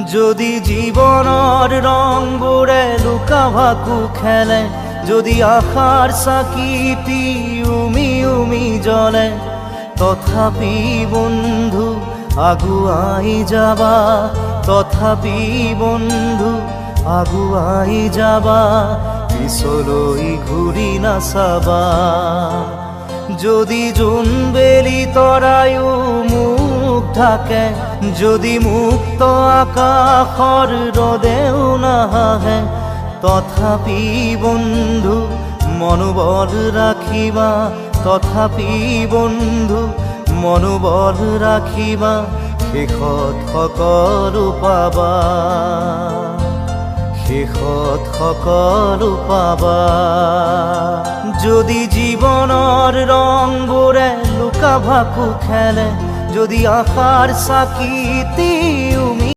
যদি জীবনৰ ৰংবোৰে লুকা ভাকু খেলে, যদি আশাৰ চাকিটি উমি উমি জ্বলে, তথাপি বন্ধু আগুৱাই যাবা, তথাপি বন্ধু আগুৱাই যাবা, পিছলৈ ঘূৰি নাচাবা। যদি জোনবেলি তৰায়ো মুখ ঢাকে, যদি মুক্ত আকাশৰ ৰদেও নাহে, তথাপি বন্ধু মনোবল ৰাখিবা, তথাপি বন্ধু মনোবল ৰাখিবা, শেষত সকলো পাবা, শেষত সকলো পাবা। যদি জীৱনৰ ৰংবোৰে লুকা ভাকু খেলে, যদি আশাৰ চাকিটি